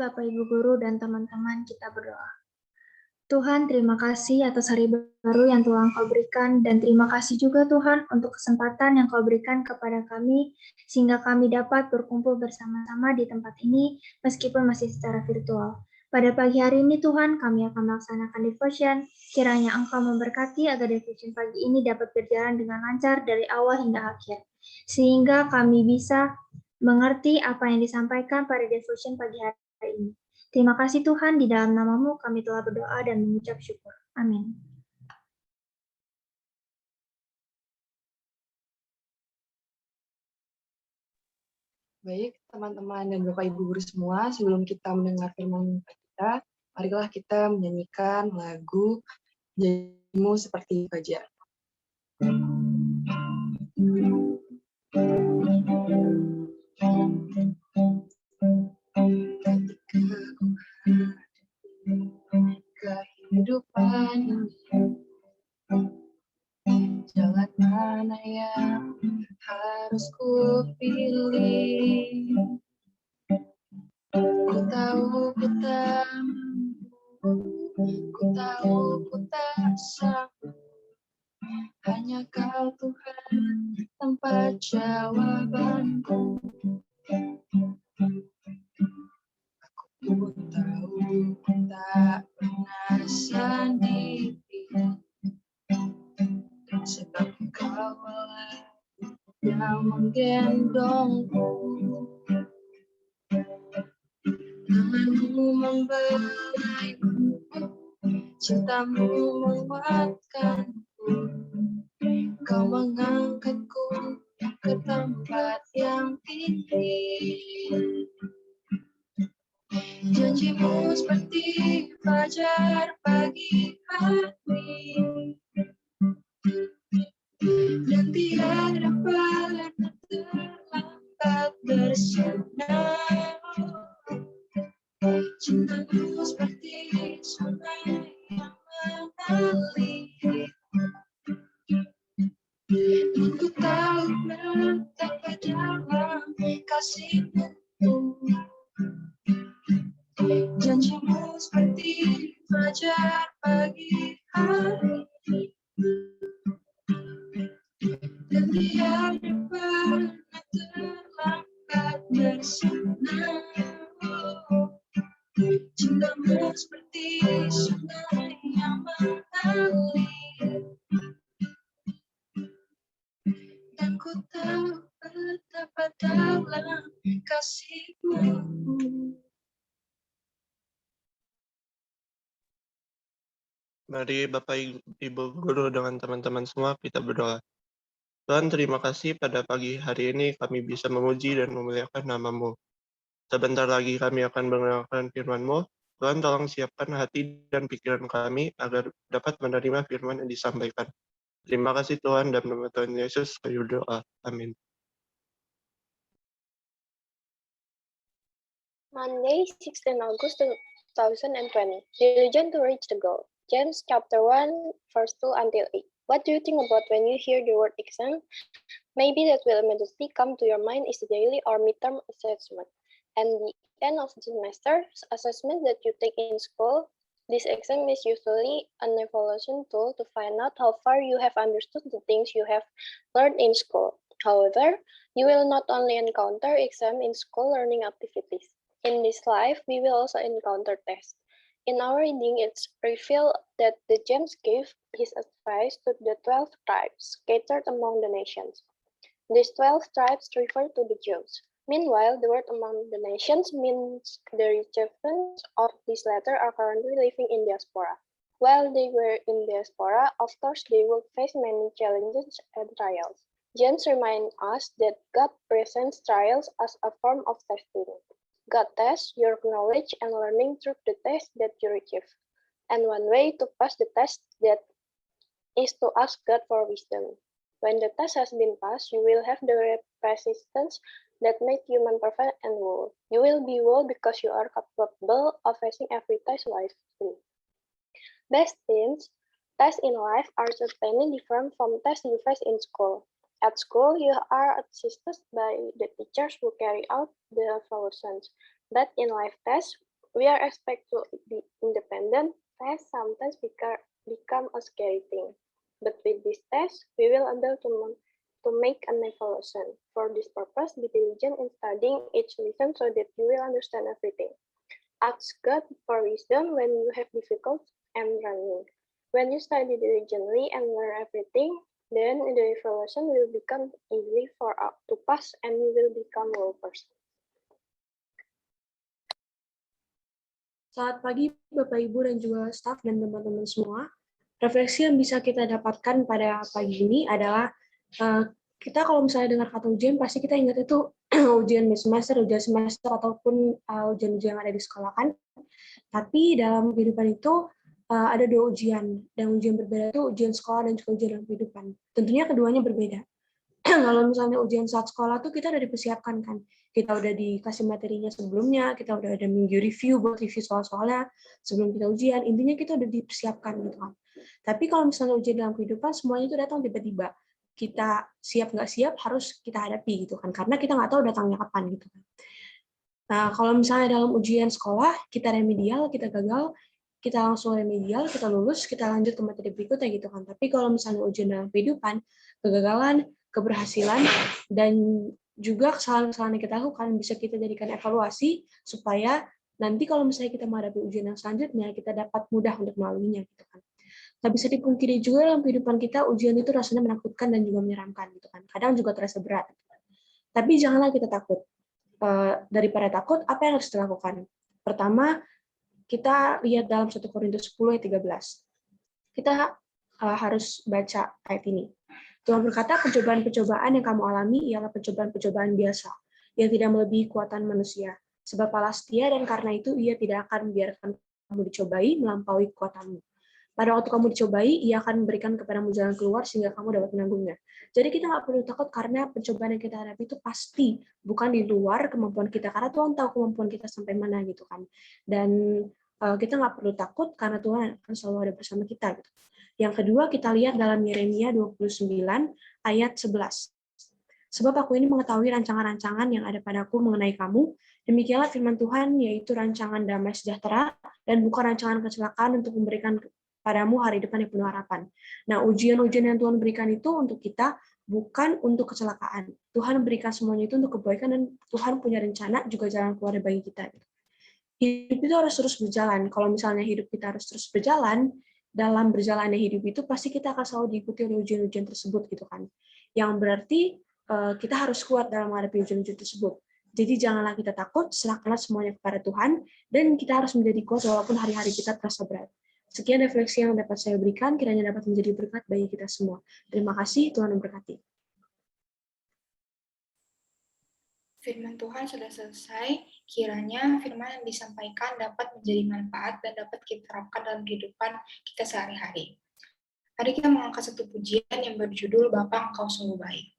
Bapak Ibu Guru dan teman-teman, kita berdoa. Tuhan, terima kasih atas hari baru yang Tuhan Kau berikan, dan terima kasih juga Tuhan untuk kesempatan yang Kau berikan kepada kami, sehingga kami dapat berkumpul bersama-sama di tempat ini, meskipun masih secara virtual. Pada pagi hari ini Tuhan, kami akan melaksanakan devotion. Kiranya Engkau memberkati agar devotion pagi ini dapat berjalan dengan lancar dari awal hingga akhir, sehingga kami bisa mengerti apa yang disampaikan pada devotion pagi hari ini. Terima kasih Tuhan, di dalam nama-Mu kami telah berdoa dan mengucap syukur. Amin. Baik, teman-teman dan Bapak Ibu Guru semua, sebelum kita mendengar firman kita, marilah kita menyanyikan lagu Janjimu Seperti Fajar. Kehidupan ini, jalan mana yang harus ku pilih? Ku tahu ku tak mampu, ku tahu ku tak sanggup. Hanya Kau Tuhan tempat jawabanku. Aku pun tahu ku tak pernah sendiri, sebab Kau lah yang menggendongku. Tanganmu membelaiku, cintamu menguatkanku. Kau mengangkatku ke tempat yang tinggi. Janjimu seperti fajar pagi hari, dan tiada pernah terlambat bersinar. Cintamu seperti sungai yang mengalir, dan ku tahu betapa dalam kasih-Mu. Janjimu seperti fajar pagi hari, dan tiada pernah terlambat bersinar. Cintamu seperti sungai yang mengalir, dan ku tahu betapa dalam kasih-Mu. Mari Bapak Ibu Guru dengan teman-teman semua kita berdoa. Tuhan, terima kasih pada pagi hari ini kami bisa memuji dan memuliakan nama-Mu. Sebentar lagi kami akan mendengarkan firman-Mu. Tuhan, tolong siapkan hati dan pikiran kami agar dapat menerima firman yang disampaikan. Terima kasih Tuhan, dan nama Tuhan Yesus kami berdoa. Amin. Monday, 16 August 2020. Diligent to reach the goal. James chapter 1, verse 2 until 8. What do you think about when you hear the word exam? Maybe that will immediately come to your mind is the daily or midterm assessment. And the end of the semester assessment that you take in school. This exam is usually an evaluation tool to find out how far you have understood the things you have learned in school. However, you will not only encounter exam in school learning activities. In this life, we will also encounter tests. In our reading, it's revealed that the James gave his advice to the 12 tribes scattered among the nations. These 12 tribes refer to the Jews. Meanwhile, the word among the nations means the recipients of this letter are currently living in diaspora. While they were in diaspora, of course, they will face many challenges and trials. James reminds us that God presents trials as a form of testing. God tests your knowledge and learning through the test that you receive. And one way to pass the test that is to ask God for wisdom. When the test has been passed, you will have the persistence that made human perfect and whole. You will be whole because you are capable of facing every test wisely. Best things, tests in life are certainly different from tests you face in school. At school, you are assisted by the teachers who carry out the evaluations. But in life tests, we are expected to be independent, tests sometimes become a scary thing. But with this test, we will able to make an evaluation. For this purpose, be diligent in studying each lesson so that you will understand everything. Ask God for wisdom when you have difficulty and running. When you study diligently and learn everything, then the evaluation will become easy for to pass and you will become well person. Selamat pagi Bapak Ibu dan juga staf dan teman-teman semua. Refleksi yang bisa kita dapatkan pada pagi ini adalah kita kalau misalnya dengar kata ujian pasti kita ingat itu ujian semester ataupun ujian-ujian yang ada di sekolah kan. Tapi dalam kehidupan itu ada dua ujian, dan ujian berbeda itu ujian sekolah dan juga ujian dalam kehidupan. Tentunya keduanya berbeda. Kalau misalnya ujian saat sekolah tuh kita udah dipersiapkan kan. Kita udah dikasih materinya sebelumnya, kita udah ada minggu review buat review soal-soalnya sebelum kita ujian. Intinya kita udah dipersiapkan gitu kan. Tapi kalau misalnya ujian dalam kehidupan semuanya itu datang tiba-tiba. Kita siap nggak siap harus kita hadapi gitu kan. Karena kita nggak tahu datangnya kapan gitu kan. Nah, kalau misalnya dalam ujian sekolah kita remedial, kita gagal, kita langsung remedial, kita lulus, kita lanjut ke materi berikutnya gitu kan. Tapi kalau misalnya ujian dalam kehidupan, kegagalan, keberhasilan, dan juga kesalahan-kesalahan yang kita lakukan bisa kita jadikan evaluasi supaya nanti kalau misalnya kita menghadapi ujian yang selanjutnya, kita dapat mudah untuk melaluinya gitu kan. Nggak bisa dipungkiri juga dalam kehidupan kita, ujian itu rasanya menakutkan dan juga menyeramkan gitu kan. Kadang juga terasa berat. Tapi janganlah kita takut. Daripada takut, apa yang harus dilakukan? Pertama, kita lihat dalam 1 Korintus 10 ayat 13. Kita harus baca ayat ini. Tuhan berkata, percobaan-percobaan yang kamu alami ialah percobaan-percobaan biasa, yang tidak melebihi kekuatan manusia. Sebab Allah setia dan karena itu Ia tidak akan membiarkan kamu dicobai melampaui kekuatanmu. Pada waktu kamu dicobai, Ia akan memberikan kepadamu jalan keluar sehingga kamu dapat menanggungnya. Jadi kita nggak perlu takut karena pencobaan yang kita hadapi itu pasti bukan di luar kemampuan kita, karena Tuhan tahu kemampuan kita sampai mana gitu kan. Dan kita nggak perlu takut karena Tuhan akan selalu ada bersama kita gitu. Yang kedua, kita lihat dalam Yeremia 29 ayat 11. Sebab aku ini mengetahui rancangan-rancangan yang ada padaku mengenai kamu, demikianlah firman Tuhan, yaitu rancangan damai sejahtera dan bukan rancangan kecelakaan untuk memberikan padamu hari depan yang penuh harapan. Nah, ujian-ujian yang Tuhan berikan itu untuk kita, bukan untuk kecelakaan. Tuhan berikan semuanya itu untuk kebaikan dan Tuhan punya rencana juga jalan keluar bagi kita. Hidup itu harus terus berjalan. Kalau misalnya hidup kita harus terus berjalan, dalam berjalannya hidup itu pasti kita akan selalu diikuti oleh ujian-ujian tersebut gitu kan. Yang berarti kita harus kuat dalam menghadapi ujian-ujian tersebut. Jadi janganlah kita takut, serahkanlah semuanya kepada Tuhan, dan kita harus menjadi kuat walaupun hari-hari kita terasa berat. Sekian refleksi yang dapat saya berikan, kiranya dapat menjadi berkat bagi kita semua. Terima kasih, Tuhan memberkati. Firman Tuhan sudah selesai, kiranya firman yang disampaikan dapat menjadi manfaat dan dapat kita terapkan dalam kehidupan kita sehari-hari. Mari kita mengangkat satu pujian yang berjudul Bapa Engkau Sungguh Baik.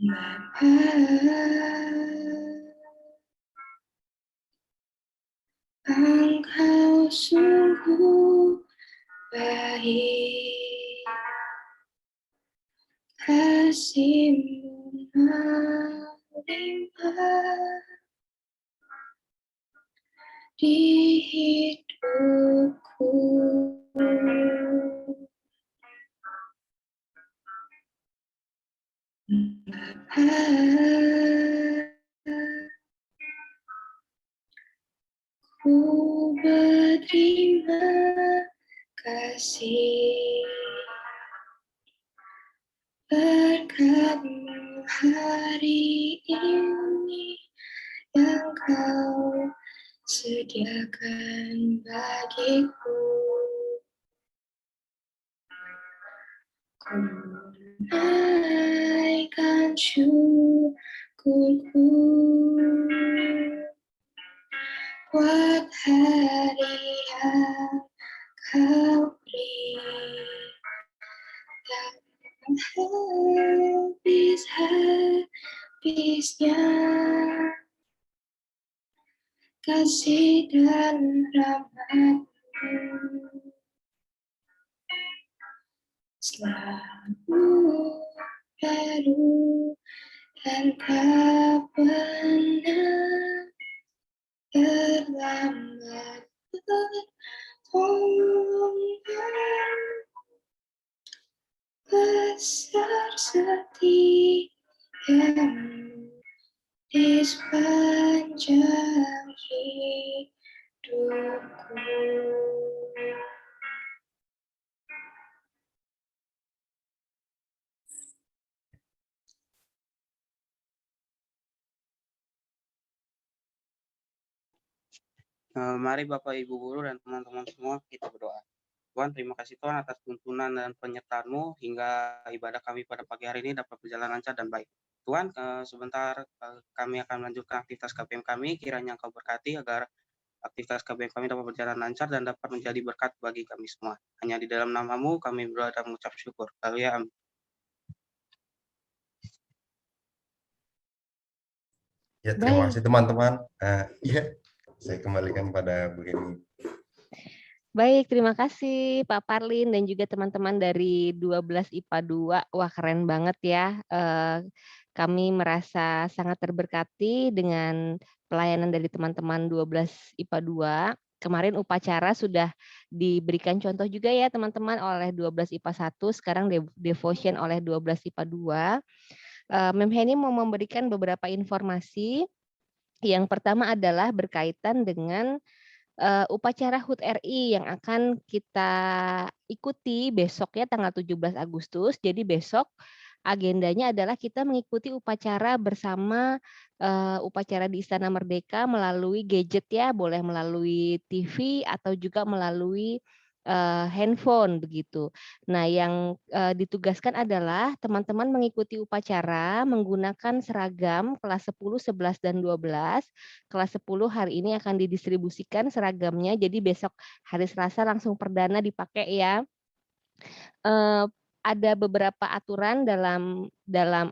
Bapa, Engkau sungguh baik, kasih-Mu melimpah di hidupku. Bapa, ku berterima kasih berkat-Mu hari ini yang Kau sediakan bagiku. Ku naikkan syukurku buat hari yang Kau beri, tak habis-habisnya kasih dan rahmat-Mu selalu baru dan tak pernah terlambat bertolongan. Besar setiamu di sepanjang hidupku. Mari Bapak Ibu Guru dan teman-teman semua kita berdoa. Tuhan, terima kasih Tuhan atas tuntunan dan penyertaan-Mu hingga ibadah kami pada pagi hari ini dapat berjalan lancar dan baik. Tuhan, sebentar kami akan melanjutkan aktivitas KBM kami, kiranya Engkau berkati agar aktivitas KBM kami dapat berjalan lancar dan dapat menjadi berkat bagi kami semua. Hanya di dalam nama-Mu kami berdoa dan mengucap syukur. Haleluya, amin. Ya, terima kasih teman-teman. Ya, saya kembalikan pada Bu Heni. Baik, terima kasih Pak Parlin dan juga teman-teman dari 12 IPA 2. Wah, keren banget ya. Kami merasa sangat terberkati dengan pelayanan dari teman-teman 12 IPA 2. Kemarin upacara sudah diberikan contoh juga ya teman-teman oleh 12 IPA 1, sekarang devotion oleh 12 IPA 2. Mem Heni mau memberikan beberapa informasi. Yang pertama adalah berkaitan dengan upacara HUT RI yang akan kita ikuti besok ya tanggal 17 Agustus. Jadi besok agendanya adalah kita mengikuti upacara bersama upacara di Istana Merdeka melalui gadget ya, boleh melalui TV atau juga melalui handphone begitu. Nah, yang ditugaskan adalah teman-teman mengikuti upacara menggunakan seragam kelas 10, 11 dan 12. Kelas 10 hari ini akan didistribusikan seragamnya, jadi besok hari Selasa langsung perdana dipakai ya. Ada beberapa aturan dalam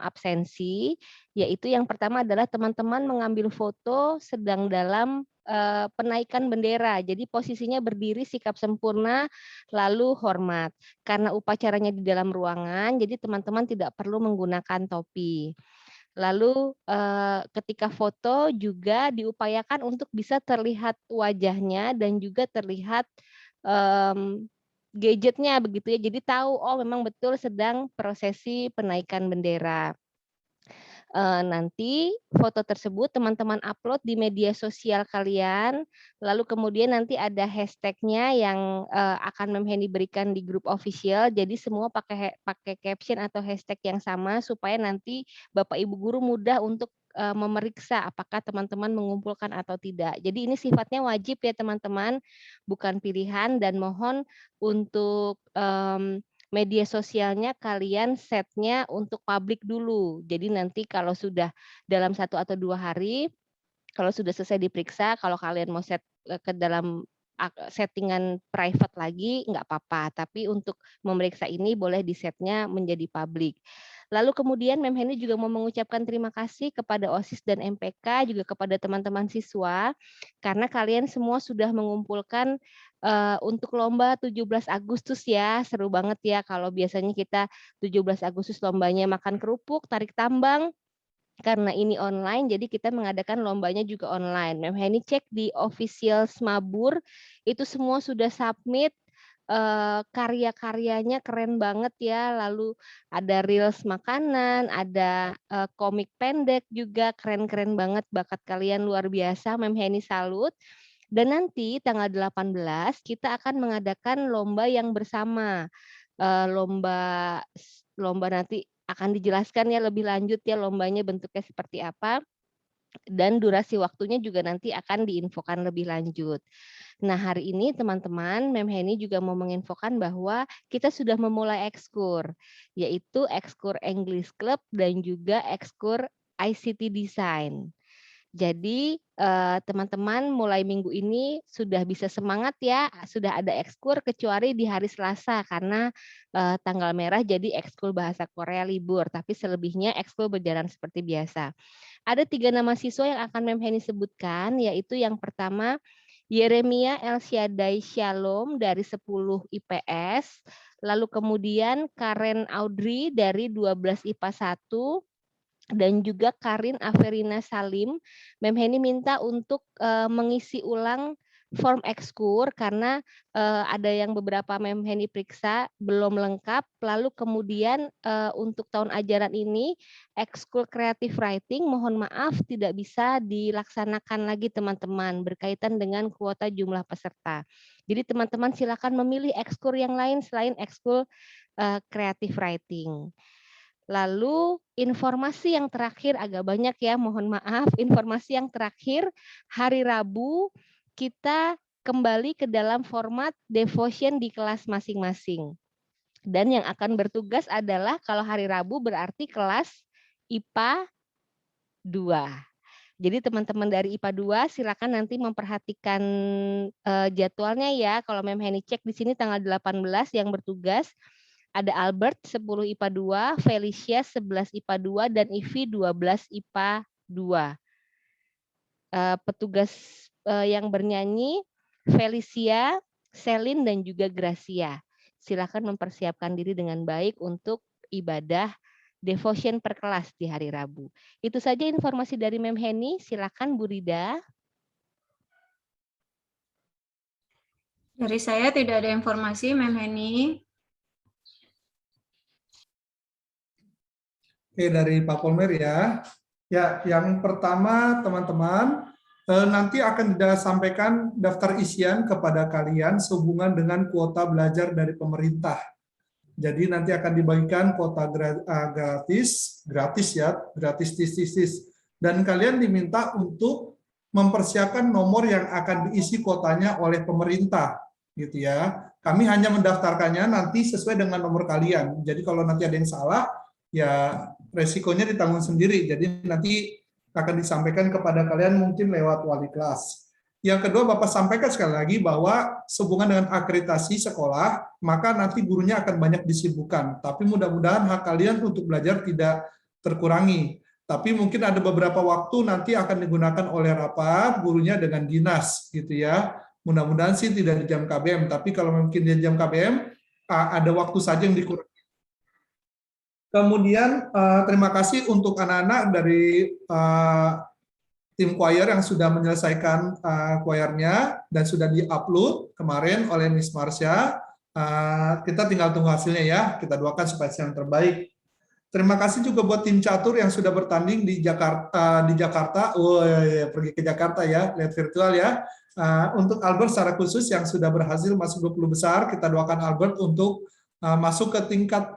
absensi, yaitu yang pertama adalah teman-teman mengambil foto sedang dalam penaikan bendera. Jadi posisinya berdiri sikap sempurna lalu hormat. Karena upacaranya di dalam ruangan, jadi teman-teman tidak perlu menggunakan topi. Lalu ketika foto juga diupayakan untuk bisa terlihat wajahnya dan juga terlihat gadgetnya begitu ya. Jadi tahu oh memang betul sedang prosesi penaikan bendera. Nanti foto tersebut teman-teman upload di media sosial kalian, lalu kemudian nanti ada hashtagnya yang akan Mem Heni berikan di grup official, jadi semua pakai caption atau hashtag yang sama supaya nanti Bapak Ibu Guru mudah untuk memeriksa apakah teman-teman mengumpulkan atau tidak. Jadi ini sifatnya wajib ya teman-teman, bukan pilihan, dan mohon untuk media sosialnya kalian setnya untuk publik dulu. Jadi nanti kalau sudah dalam 1 atau 2 hari, kalau sudah selesai diperiksa, kalau kalian mau set ke dalam settingan private lagi, nggak apa-apa. Tapi untuk memeriksa ini boleh di-setnya menjadi publik. Lalu kemudian Mem Heni juga mau mengucapkan terima kasih kepada OSIS dan MPK, juga kepada teman-teman siswa, karena kalian semua sudah mengumpulkan untuk lomba 17 Agustus ya, seru banget ya kalau biasanya kita 17 Agustus lombanya makan kerupuk, tarik tambang. Karena ini online, jadi kita mengadakan lombanya juga online. Mem Heni cek di official Smabur, itu semua sudah submit, karya-karyanya keren banget ya. Lalu ada reels makanan, ada komik pendek juga, keren-keren banget, bakat kalian luar biasa, Mem Heni salut. Dan nanti tanggal 18 kita akan mengadakan lomba yang bersama. Lomba nanti akan dijelaskan ya lebih lanjut ya lombanya bentuknya seperti apa. Dan durasi waktunya juga nanti akan diinfokan lebih lanjut. Nah, hari ini teman-teman, Mem Heni juga mau menginfokan bahwa kita sudah memulai ekskur, yaitu ekskur English Club dan juga ekskur ICT Design. Jadi teman-teman mulai minggu ini sudah bisa semangat ya, sudah ada ekskul kecuali di hari Selasa karena tanggal merah jadi ekskul bahasa Korea libur, tapi selebihnya ekskul berjalan seperti biasa. Ada 3 nama siswa yang akan Mem Heni sebutkan, yaitu yang pertama Yeremia Elsyadai Shalom dari 10 IPS, lalu kemudian Karen Audrey dari 12 IPA 1, dan juga Karin Averina Salim. Mem Heni minta untuk mengisi ulang form ekskul karena ada yang beberapa Mem Heni periksa belum lengkap. Lalu kemudian untuk tahun ajaran ini ekskul creative writing mohon maaf tidak bisa dilaksanakan lagi teman-teman berkaitan dengan kuota jumlah peserta. Jadi teman-teman silakan memilih ekskul yang lain selain ekskul creative writing. Lalu informasi yang terakhir agak banyak ya, mohon maaf. Informasi yang terakhir hari Rabu kita kembali ke dalam format devotion di kelas masing-masing. Dan yang akan bertugas adalah kalau hari Rabu berarti kelas IPA 2. Jadi teman-teman dari IPA 2 silakan nanti memperhatikan jadwalnya ya. Kalau Mem Heni cek di sini tanggal 18 yang bertugas ada Albert 10 IPA 2, Felicia 11 IPA 2, dan Ivi 12 IPA 2. Petugas yang bernyanyi Felicia, Selin, dan juga Gracia. Silakan mempersiapkan diri dengan baik untuk ibadah devotion per kelas di hari Rabu. Itu saja informasi dari Mem Heni. Silakan Bu Rida. Dari saya tidak ada informasi, Mem Heni. Oke, dari Pak Polmer ya. Ya, yang pertama teman-teman, nanti akan disampaikan daftar isian kepada kalian sehubungan dengan kuota belajar dari pemerintah. Jadi nanti akan dibagikan kuota gratis ya, gratis. Dan kalian diminta untuk mempersiapkan nomor yang akan diisi kuotanya oleh pemerintah, gitu ya. Kami hanya mendaftarkannya nanti sesuai dengan nomor kalian. Jadi kalau nanti ada yang salah, ya resikonya ditanggung sendiri. Jadi nanti akan disampaikan kepada kalian mungkin lewat wali kelas. Yang kedua, Bapak sampaikan sekali lagi bahwa sehubungan dengan akreditasi sekolah, maka nanti gurunya akan banyak disibukkan. Tapi mudah-mudahan hak kalian untuk belajar tidak terkurangi. Tapi mungkin ada beberapa waktu nanti akan digunakan oleh rapat gurunya dengan dinas, gitu ya. Mudah-mudahan sih tidak di jam KBM. Tapi kalau mungkin di jam KBM, ada waktu saja yang dikurangi. Kemudian terima kasih untuk anak-anak dari tim choir yang sudah menyelesaikan choirnya dan sudah di-upload kemarin oleh Miss Marsha. Kita tinggal tunggu hasilnya ya, kita doakan supaya yang terbaik. Terima kasih juga buat tim catur yang sudah bertanding di Jakarta. Oh ya, pergi ke Jakarta ya, lihat virtual ya. Untuk Albert secara khusus yang sudah berhasil masuk 20 besar, kita doakan Albert untuk masuk ke tingkat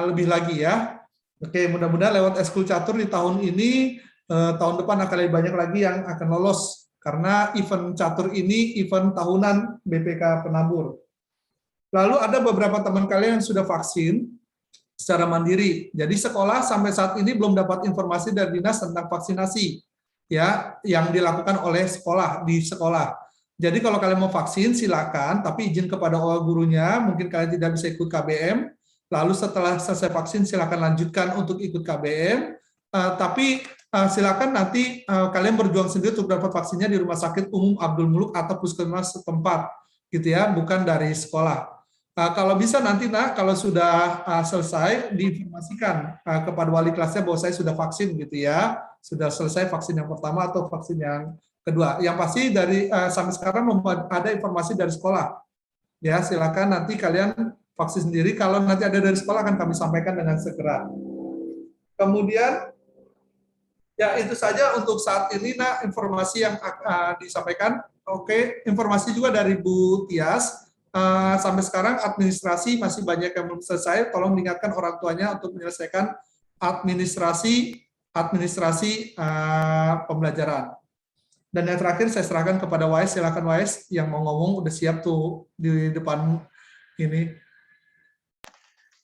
lebih lagi ya. Oke, mudah-mudahan lewat ekskul catur di tahun ini, tahun depan akan lebih banyak lagi yang akan lolos karena event catur ini event tahunan BPK Penabur. Lalu ada beberapa teman kalian yang sudah vaksin secara mandiri. Jadi sekolah sampai saat ini belum dapat informasi dari dinas tentang vaksinasi ya yang dilakukan oleh sekolah di sekolah. Jadi kalau kalian mau vaksin silakan, tapi izin kepada gurunya. Mungkin kalian tidak bisa ikut KBM. Lalu setelah selesai vaksin silakan lanjutkan untuk ikut KBM. Tapi silakan nanti kalian berjuang sendiri untuk dapat vaksinnya di Rumah Sakit Umum Abdul Muluk atau puskesmas setempat, gitu ya, bukan dari sekolah. Kalau bisa nanti kalau sudah selesai diinformasikan kepada wali kelasnya bahwa saya sudah vaksin, gitu ya, sudah selesai vaksin yang pertama atau vaksin yang kedua. Yang pasti dari sampai sekarang ada informasi dari sekolah. Ya, silakan nanti kalian vaksin sendiri. Kalau nanti ada dari sekolah akan kami sampaikan dengan segera. Kemudian ya itu saja untuk saat ini informasi yang disampaikan. Oke, informasi juga dari Bu Tias. Sampai sekarang administrasi masih banyak yang belum selesai. Tolong diingatkan orang tuanya untuk menyelesaikan administrasi pembelajaran. Dan yang terakhir saya serahkan kepada Wais. Silakan Wais yang mau ngomong udah siap tuh di depan ini.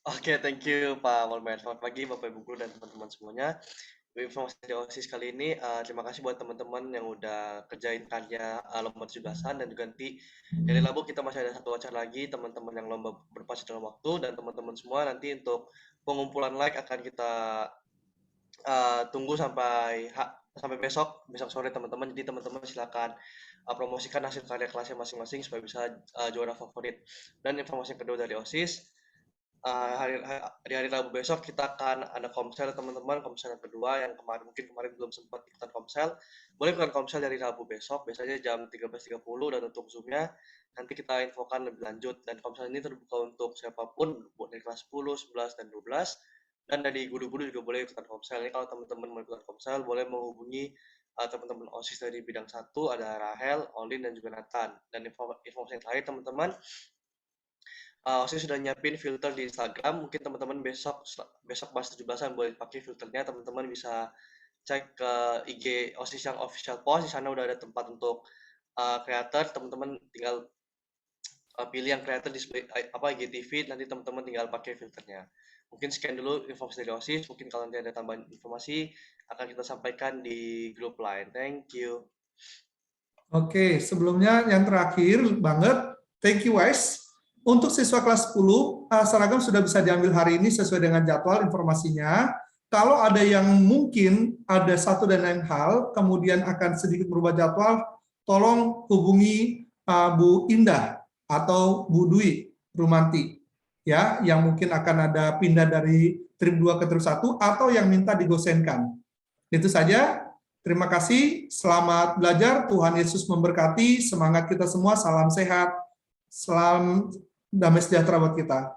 Oke, thank you Pak Walmer. Selamat pagi Bapak Ibu Guru dan teman-teman semuanya. informasi dari OSIS kali ini. Terima kasih buat teman-teman yang udah kerjain karya lomba 17-an, dan juga nanti dari Rabu kita masih ada satu acara lagi, teman-teman yang lomba berpacu dalam waktu, dan teman-teman semua nanti untuk pengumpulan like akan kita tunggu sampai besok sore teman-teman. Jadi teman-teman silakan promosikan hasil karya kelasnya masing-masing supaya bisa juara favorit. Dan informasi kedua dari OSIS, di hari Rabu besok kita akan ada komsel teman-teman, komsel yang kedua yang kemarin belum sempat ikutan komsel, boleh ikutan komsel dari Rabu besok, biasanya jam 13.30, dan untuk Zoom-nya nanti kita infokan lebih lanjut. Dan komsel ini terbuka untuk siapapun dari kelas 10, 11, dan 12, dan dari guru-guru juga boleh ikutan komsel. Ini kalau teman-teman mau ikutan komsel boleh menghubungi teman-teman OSIS dari bidang 1, ada Rahel, Olin, dan juga Nathan. Dan informasi yang terakhir teman-teman, OSIS sudah nyiapin filter di Instagram. Mungkin teman-teman besok pas 17-an boleh pakai filternya. Teman-teman bisa cek ke IG OSIS yang official post. Di sana udah ada tempat untuk creator. Teman-teman tinggal pilih yang creator display IGTV. Nanti teman-teman tinggal pakai filternya. Mungkin sekian dulu informasi dari OSIS. Mungkin kalau nanti ada tambahan informasi akan kita sampaikan di grup lain. Thank you. Oke, sebelumnya yang terakhir banget, thank you Wes. Untuk siswa kelas 10, seragam sudah bisa diambil hari ini sesuai dengan jadwal informasinya. Kalau ada yang mungkin ada satu dan lain hal, kemudian akan sedikit berubah jadwal, tolong hubungi Bu Indah atau Bu Dwi Rumanti, ya, yang mungkin akan ada pindah dari trip 2 ke trip 1 atau yang minta digosenkan. Itu saja. Terima kasih. Selamat belajar. Tuhan Yesus memberkati. Semangat kita semua. Salam sehat. Salam damai sejahtera buat kita.